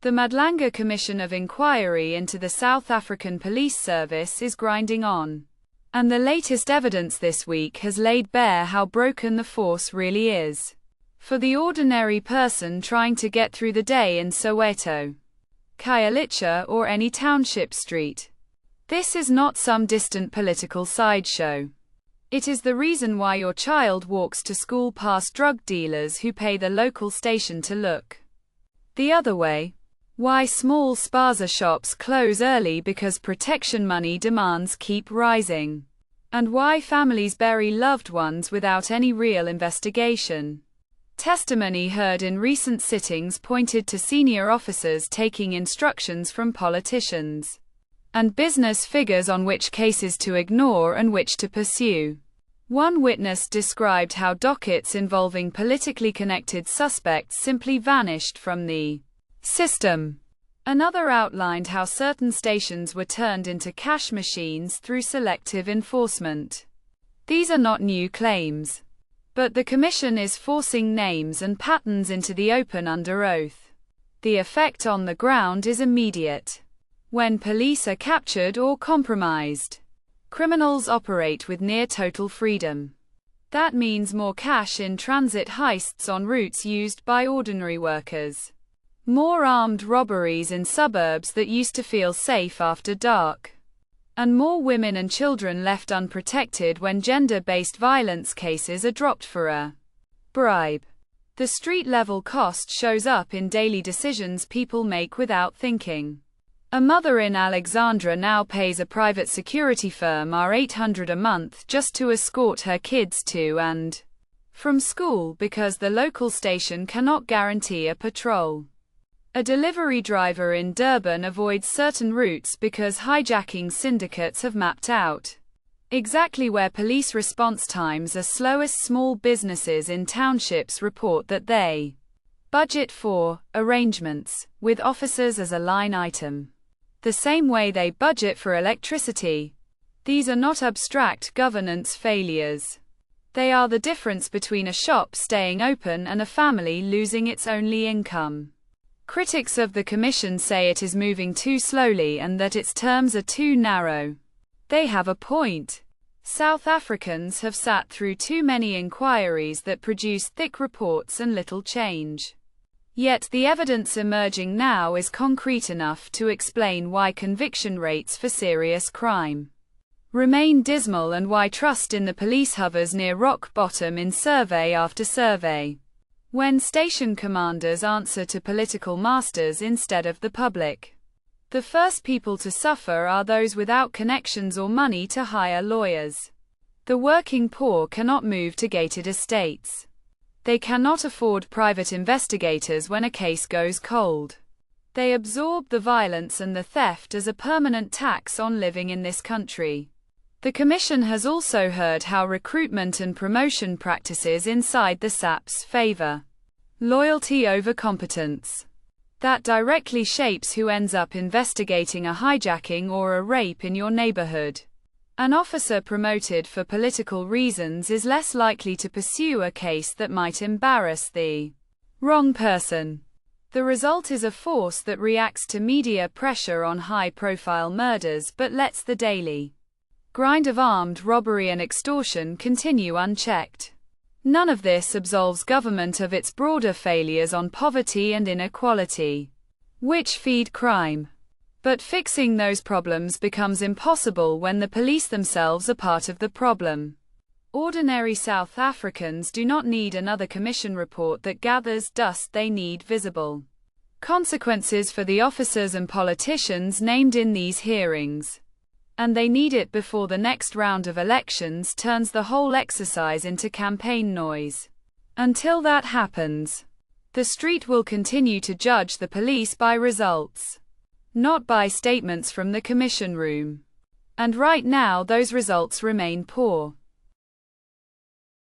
The Madlanga Commission of Inquiry into the South African Police Service is grinding on. And the latest evidence this week has laid bare how broken the force really is. For the ordinary person trying to get through the day in Soweto, Khayelitsha, or any township street. This is not some distant political sideshow. It is the reason why your child walks to school past drug dealers who pay the local station to look the other way. Why small spaza shops close early because protection money demands keep rising. And why families bury loved ones without any real investigation. Testimony heard in recent sittings pointed to senior officers taking instructions from politicians and business figures on which cases to ignore and which to pursue. One witness described how dockets involving politically connected suspects simply vanished from the system. Another outlined how certain stations were turned into cash machines through selective enforcement. These are not new claims. But the Commission is forcing names and patterns into the open under oath. The effect on the ground is immediate. When police are captured or compromised, criminals operate with near total freedom. That means more cash in transit heists on routes used by ordinary workers. More armed robberies in suburbs that used to feel safe after dark. And more women and children left unprotected when gender-based violence cases are dropped for a bribe. The street-level cost shows up in daily decisions people make without thinking. A mother in Alexandra now pays a private security firm $800 a month just to escort her kids to and from school because the local station cannot guarantee a patrol. A delivery driver in Durban avoids certain routes because hijacking syndicates have mapped out exactly where police response times are slowest. Small businesses in townships report that they budget for arrangements with officers as a line item, the same way they budget for electricity. These are not abstract governance failures. They are the difference between a shop staying open and a family losing its only income. Critics of the Commission say it is moving too slowly and that its terms are too narrow. They have a point. South Africans have sat through too many inquiries that produce thick reports and little change. Yet the evidence emerging now is concrete enough to explain why conviction rates for serious crime remain dismal and why trust in the police hovers near rock bottom in survey after survey. When station commanders answer to political masters instead of the public, the first people to suffer are those without connections or money to hire lawyers. The working poor cannot move to gated estates. They cannot afford private investigators when a case goes cold. They absorb the violence and the theft as a permanent tax on living in this country. The Commission has also heard how recruitment and promotion practices inside the SAPs favor loyalty over competence. That directly shapes who ends up investigating a hijacking or a rape in your neighborhood. An officer promoted for political reasons is less likely to pursue a case that might embarrass the wrong person. The result is a force that reacts to media pressure on high-profile murders but lets the daily grind of armed robbery and extortion continue unchecked. None of this absolves government of its broader failures on poverty and inequality, which feed crime. But fixing those problems becomes impossible when the police themselves are part of the problem. Ordinary South Africans do not need another commission report that gathers dust. They need visible consequences for the officers and politicians named in these hearings. And they need it before the next round of elections turns the whole exercise into campaign noise. Until that happens, the street will continue to judge the police by results, not by statements from the commission room. And right now those results remain poor.